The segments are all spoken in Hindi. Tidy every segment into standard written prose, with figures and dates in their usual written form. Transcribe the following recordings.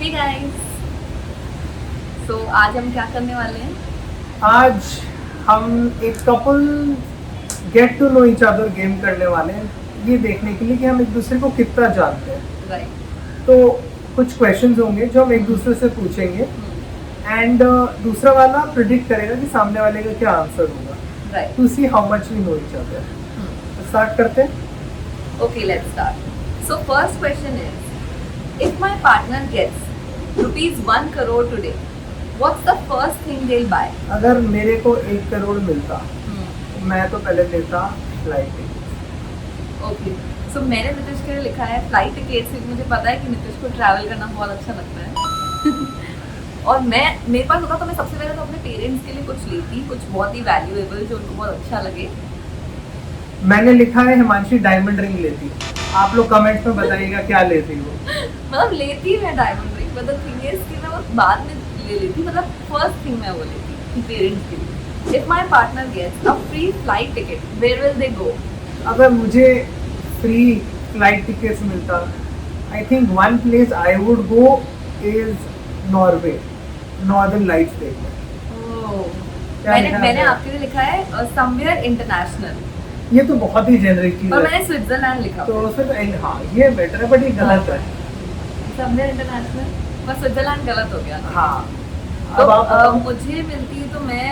हे गाइस, सो आज हम क्या करने वाले हैं? आज हम एक couple get to know each other game करने वाले हैं, ये देखने के लिए कि हम एक दूसरे को कितना जानते हैं। राइट। तो कुछ क्वेश्चंस होंगे जो हम एक दूसरे से पूछेंगे एंड दूसरा वाला प्रिडिक्ट करेगा कि सामने वाले का क्या आंसर होगा, right. To see how much we know each other. Start करते हैं। Okay, let's start. So first question is, if my partner gets rupees 1 crore today, what's the first thing they'll buy? अगर मेरे को 1 करोड़ मिलता तो मैं तो पहले लेता फ्लाइट टिकट। Okay. So मैंने नीतीश के लिए लिखा है फ्लाइट टिकट, क्योंकि मुझे पता है कि नीतीश को ट्रैवल करना बहुत अच्छा लगता है। और मेरे पास होता तो मैं सबसे पहले तो अपने पेरेंट्स के लिए कुछ लेती, कुछ बहुत ही वैल्यूएबल जो उनको बहुत अच्छा लगे। मैंने लिखा है हिमांशी डायमंड रिंग लेती। आप लोग कमेंट्स में बताइएगा क्या लेती हो। मतलब लेती मैं diamond ring, but the thing is कि मैं वो बाद में ले लेती, मतलब फर्स्ट थिंग मैं वो लेती कि पेरेंट्स के लिए। If my partner gets a free flight ticket, where will they go? अगर मुझे फ्री फ्लाइट टिकट्स मिलता, I think one place I would go is Norway, northern lights देखने। क्या लिखा मैंने है? आपके लिए लिखा है समवेयर इंटरनेशनल, ये तो बहुत ही जेनरिक चीज और है, मैंने स्विट्जरलैंड लिखा। तो फिर हाँ ये बेटर है, बट ये गलत है। समवेयर इंटरनेशनल, पर स्विट्जरलैंड गलत हो गया। हाँ तो अब आप मुझे मिलती तो मैं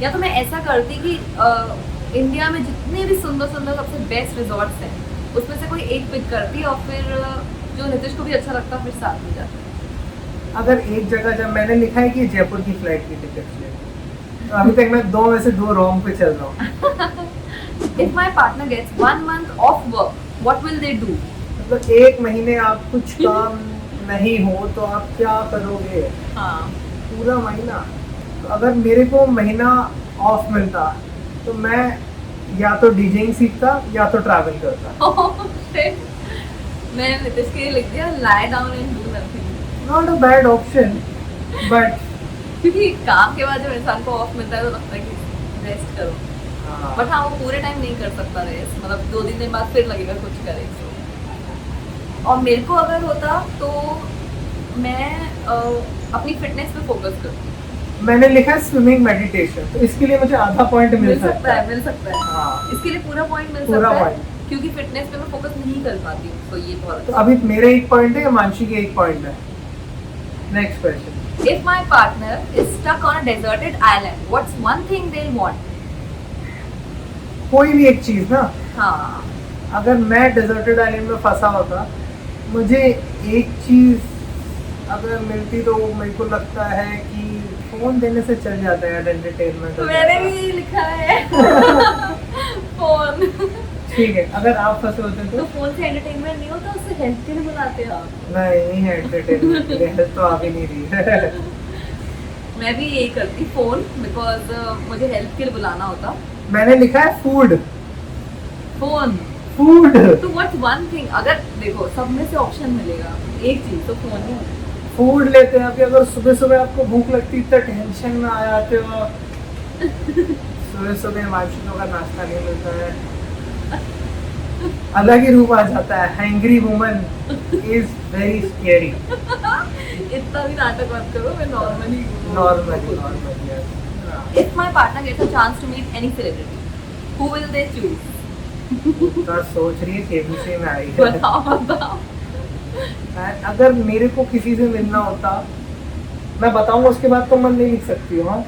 या तो मैं ऐसा करती कि इंडिया में जितने भी सुंदर सुंदर सबसे बेस्ट रिजॉर्ट्स हैं उसमें से कोई एक पिक करती और फिर जो नीतीश को भी अच्छा लगता फिर साथ में जाती। अगर एक जगह, जब मैंने लिखा है कि जयपुर की फ्लाइट की टिकट ले, तो अभी तक मैं 2 में से 2 रॉन्ग पे चल रहा हूँ। If my partner gets 1 month off work, what will they do? मतलब 1 महीने आप कुछ काम नहीं हो तो आप क्या करोगे? हाँ। पूरा महीना। तो अगर मेरे को महीना ऑफ मिलता तो मैं या तो डीजेइंग सीखता या तो ट्रैवल करता। मैं नीतीश के लिए लिख दिया lie down and do nothing। Not a bad option, but क्योंकि काम के बाद जब इंसान को ऑफ मिलता है तो लगता है कि रेस्ट करो, बट हाँ वो पूरे टाइम नहीं कर सकता रेस्ट, मतलब 2-3 दिन बाद फिर लगेगा कुछ करे। और मेरे को अगर होता तो मैं अपनी फिटनेस पे फोकस करती। मैंने लिखा है स्विमिंग मेडिटेशन, तो इसके लिए मुझे आधा पॉइंट मिल सकता है। मिल सकता है। हाँ। इसके लिए पूरा पॉइंट मिल पूरा सकता है point। क्योंकि फिटनेस पे मैं फोकस नहीं कर पाती हूँ, तो ये बहुत तो अच्छा। अभी मेरे 1 पॉइंट है, मानसी के 1 पॉइंट है। Next question. If my partner is stuck on a deserted island, what's one thing they'll want? कोई भी एक चीज ना, हाँ। अगर मैं डेजर्टेड आइलैंड में फंसा होता, मुझे एक चीज अगर मिलती तो मेरे को लगता है कि फोन देने से चल जाता है, एंटरटेनमेंट। मैंने भी लिखा है फोन। ठीक है, अगर आप फंसे होते तो तो फोन से एंटरटेनमेंट नहीं होता, उससे हेल्थ के लिए बुलाते हैं आप। नहीं है एंटरटेनमेंट, हेल्थ तो आ भी नहीं रही है। मैं भी यही करती फोन, बिकॉज मुझे हेल्थ के लिए बुलाना होता। मैंने लिखा है फूड। फोन। फूड तो व्हाट वन थिंग, अगर देखो सब में से ऑप्शन मिलेगा एक चीज तो फोन ही होगा। फूड लेते हैं। अभी अगर सुबह सुबह आपको भूख लगती है तो टेंशन में आ जाते हो। सुबह सुबह मार्केटों का नाश्ता नहीं मिलता है, अलग ही रूप आ जाता है। Hangry woman is very scary. इतना भी नाटक मत करो, मैं normally normally If my partner gets a chance to meet any celebrity, who will they choose? तो सोच रही है केबीसी में आई है। बताओ। अगर मेरे को किसी से मिलना होता, मैं बताऊंगा उसके बाद तो मन नहीं लिख सकती हो। हाँ,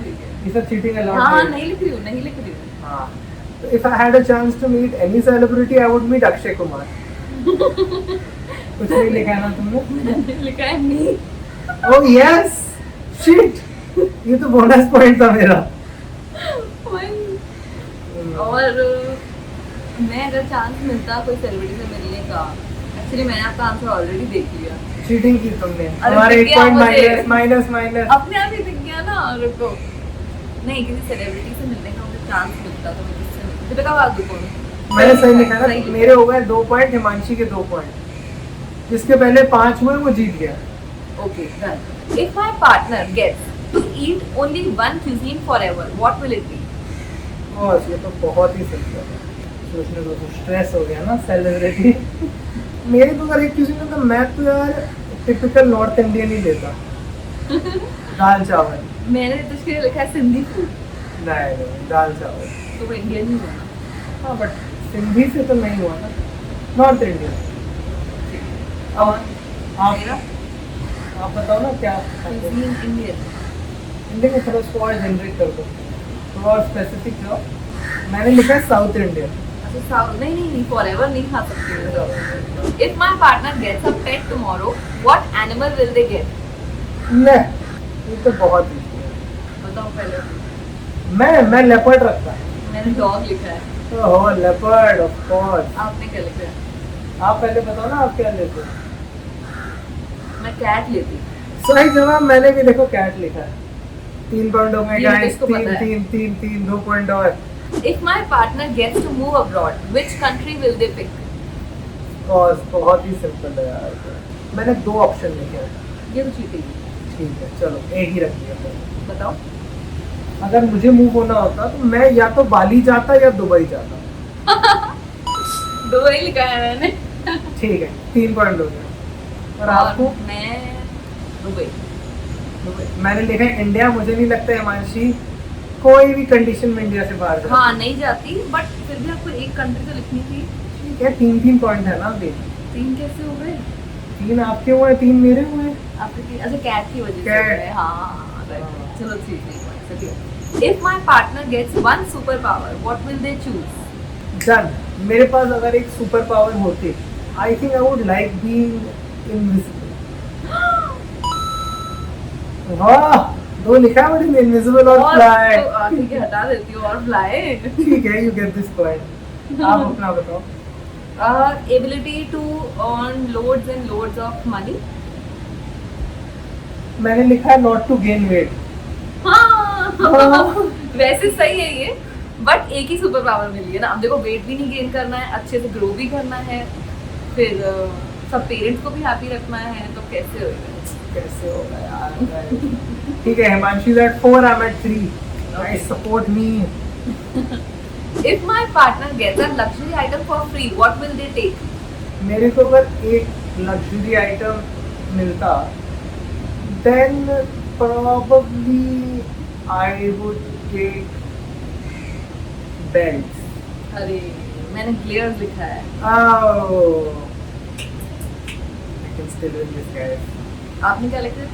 ये सब चीटिंग हाँ अलाउड नहीं लिख रही हूँ। हाँ, तो if I had a chance to meet any celebrity, I would meet Akshay Kumar. कुछ नहीं लिखा है ना तुमने? लिखा है नहीं। Oh yes, shit, ये तो बोनस पॉइंट था मेरा। और मैं अगर चांस मिलता कोई सेलिब्रिटी से मिलने का, एक्चुअली मैंने आपका आंसर ऑलरेडी देख लिया। चीटिंग की तुमने, अरे हमारे दिख 1 गया पॉइंट मुझे। माइनस। अपने आप ही दिख गया ना। रुको, नहीं किसी सेलिब्रिटी से मिलने का मुझे चांस मिलता तो मैं किससे मिलती? दीपिका पादुकोण। मैंने सही लिखा ना, सही लिखा। मेरे हो गए 2 पॉइंट, हिमांशी के 2 पॉइंट। जिसके पहले 5 हुए वो जीत गया। Okay, done. If my partner gets to eat only one cuisine forever, what will it be? बस ये तो बहुत ही सही है। सोचने को स्ट्रेस हो गया ना सेलिब्रिटी। मेरे तो अगर एक किसी ने, तो मैं तो यार टिपिकल नॉर्थ इंडियन ही लेता। दाल चावल। मैंने तो उसके लिए लिखा है सिंधी फूड, नहीं दाल चावल। तो इंडियन ही होना। हाँ बट सिंधी से तो नहीं हुआ ना, नॉर्थ इंडियन। और आप मेरा आप बताओ ना क्या cuisine इंडियन। इंडियन में थोड़ा उसको और जनरेट कर दो, थोड़ा और स्पेसिफिक जाओ। मैंने लिखा है साउथ इंडियन। अच्छा साउथ, नहीं फॉरएवर नहीं खा सकती हूँ। If my partner gets a pet tomorrow, what animal will they get? ले ये तो बहुत इजी है। बताओ पहले। मैं लेपर्ड रखता। मैंने डॉग लिखा है। ओह लेपर्ड ऑफ कोर्स। आपने क्या लिखा है? आप पहले बताओ ना आप क्या लेते हो। मैं कैट लेती। सही जवाब। मैंने भी देखो कैट लिखा है। 3 पॉइंट हो गए ये गाइस। किसको पता है? 3 2 पॉइंट और। If my partner gets to move abroad, which country will they pick? Cause बहुत ही सिंपल है यार। मैंने 2 ऑप्शन लिखे हैं। ये तो चीटिंग है। ठीक है चलो एक ही रख दिया। बताओ। अगर मुझे मूव होना होता तो मैं या तो बाली जाता या दुबई जाता। दो ही लिखा है मैंने। ठीक है 3 पॉइंट हो गए। और आपको? मैं दुबई। मैंने लिखा है इंडिया। मुझे नहीं लगता हिमांशी कोई भी कंडीशन में इंडिया से बाहर जाती। हाँ नहीं जाती, बट फिर भी आपको एक कंट्री तो लिखनी थी। ठीक है 3 पॉइंट है ना अभी। 3 कैसे हो गए? 3 आपके हुए 3 मेरे हुए। आपके 3, अच्छा कैट की वजह से Cat। हो गए। हाँ right. हाँ। चलो ठीक है। If my partner gets one superpower, what will they choose? Done. मेरे पास अगर एक सुपर पावर होती, I think I would like being invisible. वाह 2 लिखा है मुझे, इनविजिबल और फ्लाई। ठीक है हटा देती हूँ और फ्लाई। ठीक है यू गेट दिस पॉइंट। आप अपना बताओ। Ability to earn loads and loads of money. मैंने लिखा है नॉट टू गेन वेट। हाँ वैसे सही है ये, बट एक ही सुपर पावर मिली है ना। अब देखो वेट भी नहीं गेन करना है, अच्छे से ग्रो भी करना है, फिर सब पेरेंट्स को भी हैप्पी रखना है, तो कैसे होगा? कैसे होगा यार। ठीक है Himanshi at 4 I am at 3 guys support me. If my partner gets a luxury item for free, what will they take? मेरे को अगर एक लग्जरी आइटम मिलता then probably I would take belts. अरे मैंने ग्लेयर्स लिखा है। Oh, I can still win this guys. आपने क्या लिखा है?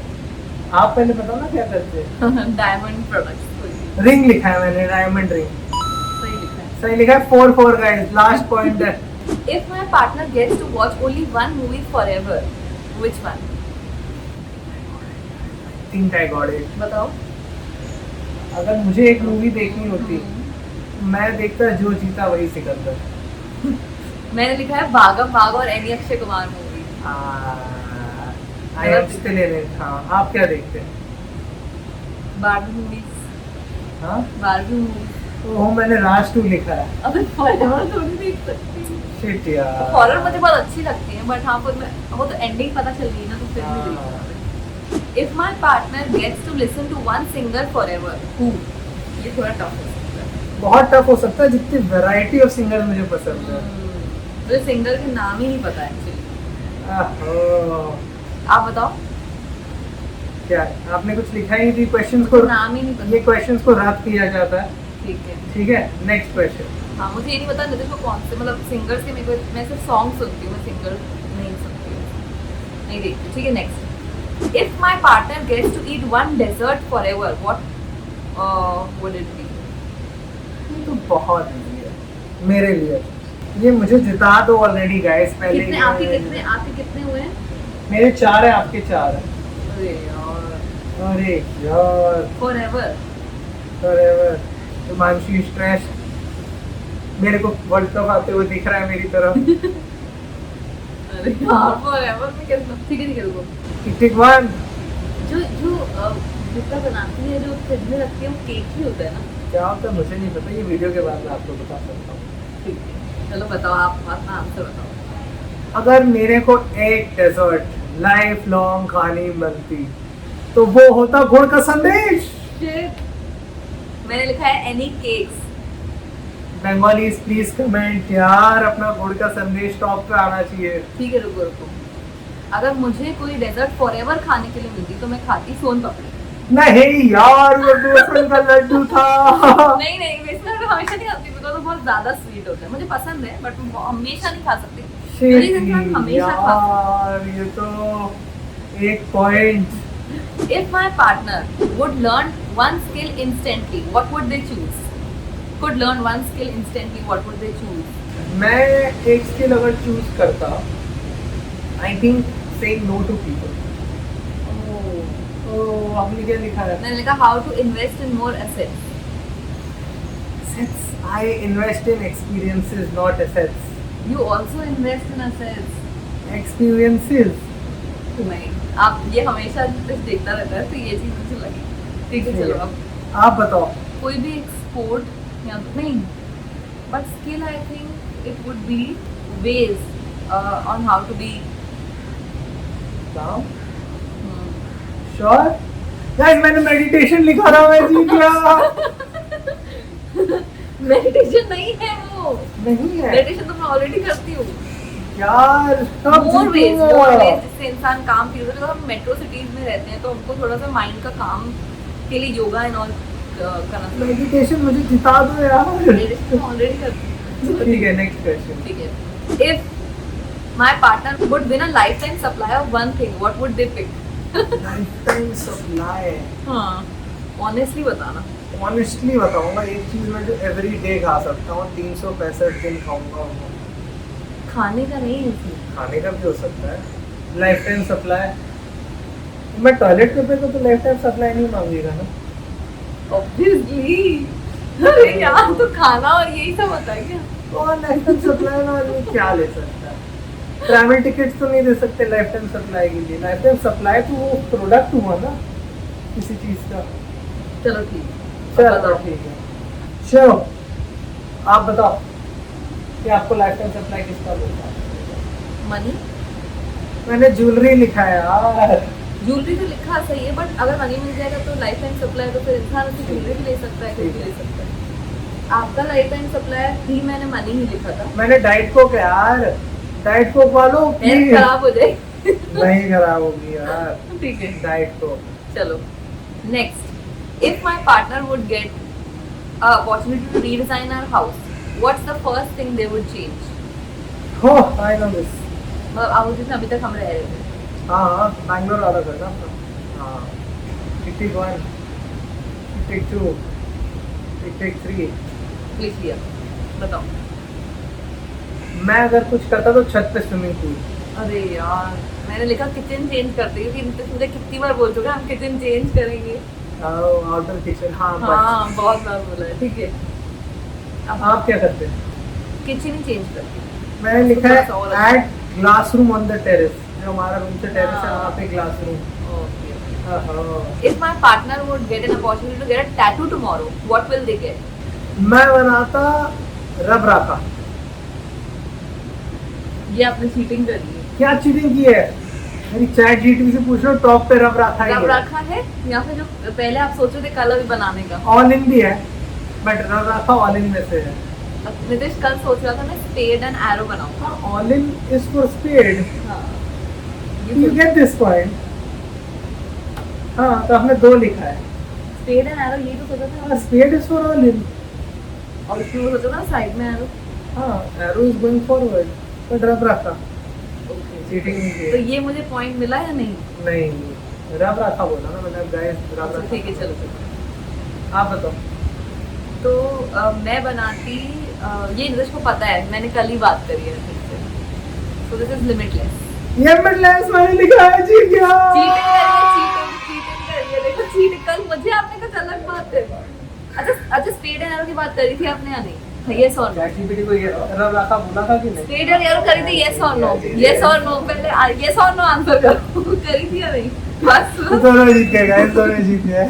आप पहले बताओ ना क्या करते हैं। Diamond products. रिंग लिखा है मैंने, डायमंड रिंग। सही लिखा है। सही लिखा है 4 गाइस। लास्ट पॉइंट है। If my partner gets to watch only one movie forever, which one? Think I got it. बताओ। अगर मुझे एक मूवी देखनी होती मैं देखता जो जीता वही सिकंदर। मैंने लिखा है भागम भाग और any Akshay Kumar movie. I am still in it. हाँ आप क्या देखते हैं? Barbie movies. हाँ बारबी मूवीज। वो मैंने राज 2 लिखा है। अबे forever तो नहीं देख सकती। शिट यार। हॉरर मुझे बहुत अच्छी लगती है, बट हाँ फिर मैं वो तो एंडिंग पता चल गई ना, तो फिर भी देख सकते। If my partner gets to listen to one singer forever, who? ये थोड़ा टफ हो सकता है। बहुत टफ हो सकता है, जितनी वैरायटी ऑफ सिंगर मुझे पसंद है। मुझे सिंगर के नाम ही नहीं पता एक्चुअली। आप बताओ। क्या आपने कुछ लिखा ही नहीं थी? क्वेश्चंस को नाम ही नहीं पता। ये क्वेश्चंस को रद्द किया जाता है। ठीक है। ठीक है नेक्स्ट क्वेश्चन। हाँ मुझे ये नहीं पता नितिन को कौन से मतलब सिंगर्स के, मेरे को मैं सिर्फ सॉन्ग सुनती हूँ, मैं सिंगर नहीं सुनती हूँ, नहीं देखती। ठीक है next. If my partner gets to eat one dessert forever, what would it be? ये तो बहुत इजी है मेरे लिए। ये मुझे जिता दो ऑलरेडी गाइस। पहले कितने आपके कितने हुए हैं? मेरे 4 है, आपके 4 है। अरे यार अरे यार forever। forever। हिमांशी स्ट्रेस। मेरे को वर्ल्ड कप आते हुए दिख रहा है मेरी तरफ। अरे यार forever में कैसे? ठीक है रुको। टिक 1। जो भुट्टा बनाती है, जो फ्रिज में रखती है, वो केक ही होता है ना? क्या होता है मुझे नहीं पता, ये वीडियो के बाद मैं आपको बता सकता हूँ। ठीक है चलो बताओ, आप अपना आंसर बताओ। अगर मेरे को एक डेजर्ट लाइफ लॉन्ग खानी बनती तो वो होता गुड़ का संदेश। Shit. मैंने लिखा है any cakes. Bengalis please comment यार, अपना गुड़ का संदेश टॉप पे आना चाहिए। ठीक है रुको रुको। अगर मुझे कोई डेजर्ट फॉरएवर खाने के लिए मिलती तो मैं खाती सोन पापड़ी। नहीं यार, वो बेसन का लड्डू था। नहीं नहीं, बेसन का लड्डू हमेशा नहीं खाती बिकॉज वो बहुत ज्यादा स्वीट होता है। मुझे पसंद है बट मैं हमेशा नहीं खा सकती। मेरे इंसान हमेशा खा। यार ये तो एक point. If my partner would learn one skill instantly, what would they choose? Could learn one skill instantly, what would they choose? मैं एक स्किल अगर चूज करता, I think saying no to people. तो आपने क्या लिखा है? मैंने लिखा how to invest in more assets. Assets. I invest in experiences, not assets. You also invest in assets. Experiences. नहीं, आप ये हमेशा कुछ देखता रहता है तो ये चीज मुझे लगी। ठीक है चलो अब आप बताओ। कोई भी एक्सपोर्ट या नहीं, but skill I think it would be वेज on how to be sure guys, मैंने मेडिटेशन लिखा था, मैं जीत गया। मेडिटेशन नहीं है वो। नहीं है मेडिटेशन तो मैं ऑलरेडी करती हूँ। यार, मोर वेज जिससे इंसान काम फील करता है। हम मेट्रो सिटीज में रहते हैं तो हमको थोड़ा सा माइंड का काम के लिए योगा एंड ऑल करना चाहिए। मेडिटेशन मुझे जिता दो यार। मेडिटेशन ऑलरेडी करती हूँ। ठीक है, नेक्स्ट क्वेश्चन। ठीक है, if my partner would win a lifetime supply of one thing, what would they pick? Lifetime supply. हाँ, ऑनेस्टली बताना। ऑनेस्टली बताऊंगा, एक चीज मैं जो एवरी डे खा सकता हूँ, 365 दिन खाऊंगा वो। खाने का नहीं है इसमें। खाने का भी हो सकता है। लाइफ टाइम सप्लाई, मैं टॉयलेट पेपर को तो लाइफ टाइम सप्लाई नहीं मांगेगा ना। ऑब्वियसली। अरे यार, तो खाना और यही सब होता है क्या? और लाइफ टाइम सप्लाई में आदमी क्या ले सकता है? ट्रैवल टिकट्स तो नहीं दे सकते लाइफ टाइम सप्लाई के लिए। लाइफ टाइम सप्लाई तो वो प्रोडक्ट हुआ ना किसी चीज का। चलो ठीक है, चलो बताओ। ठीक है, चलो आप बताओ कि आपको लाइफ टाइम सप्लाई किसका मिलता है? मनी। मैंने ज्वेलरी लिखा है यार। ज्वेलरी तो लिखा सही है बट अगर मनी मिल जाएगा तो लाइफ टाइम सप्लाई तो फिर इंसान उससे ज्वेलरी भी ले सकता है, कुछ भी ले सकता है। आपका लाइफ टाइम सप्लाई ही मैंने मनी ही लिखा था। मैंने डाइट कोक यार, डाइट कोक वालों हेल्थ खराब हो जाए। नहीं खराब होगी यार। ठीक है, डाइट कोक। चलो next. If my partner would get a opportunity to redesign our house, what's the first thing they would change? Oh, I no this. मतलब आप जिसमें अभी तक हम रह रहे थे। हाँ, बैंगलोर वाला था ना। हाँ, टिक 1, टिक 2, टिक 3। लिख लिया, बताओ। मैं अगर कुछ करता तो छत पे स्विमिंग पूल। अरे यार, मैंने लिखा किचन चेंज कर देगी। कि मुझे कितनी बार बोल चुका हम किचन चेंज करेंगे। Outer kitchen. हाँ, हाँ, बहुत बार बोला है। ठीक है, अब आप क्या करते हैं? किचन ही चेंज करती हूँ। मैंने लिखा थोड़ा सा और है at glass room on the terrace. जो हमारा रूम से टेरेस है, हाँ। वहाँ पे glass room. If my partner would get an opportunity to get a tattoo tomorrow, what will they get? मैं बनाता रब राखा। ये आपने चीटिंग करी है। क्या चीटिंग की है? मेरी चैट जीटीपी से पूछ लो, टॉप पे रब राखा रब ही है। रखा है या फिर जो पहले आप सोच रहे थे कलर बनाने का? ऑल इन भी है, बट रब राखा ऑल इन में से है। नितिश कल सोच रहा था मैं स्पेड एंड एरो बनाऊंगा। All in is for spade. हाँ, यू गेट दिस पॉइंट। हाँ, तो आपने 2 लिखा है। स्पेड एंड एरो, यही तो सोचा था। Spade is for all in. और क्यों सोचा था साइड में एरो? हाँ, arrow is going forward, but रब राखा। ओके, चीटिंग नहीं तो की। ये मुझे पॉइंट मिला या नहीं? नहीं, रब राखा बोला ना मैंने। गाइस, रब अच्छा, राखा। ठीक है, चलो चलो। आप बताओ। तो मैं बनाती ये नितिश को पता है, मैंने कल ही बात करी है नितिश से। So this is limitless. ये मिडलेस मैंने लिखा है, जीत गया। चीटिंग करिए, देखो चीट। कल मुझे आपने कुछ अलग बात करी। अच्छा, स्पेड एंड एरो की बात करी थी आपने या नहीं? यस और नो? चैट जीपीटी को ये रब राखा बोला था कि नहीं? स्पेड एंड एरो करी थी, यस और नो? यस और नो, पहले यस और नो आंसर करो। करी थी या नहीं? बस दोनों जीत गए गाइस, दोनों जीत गए।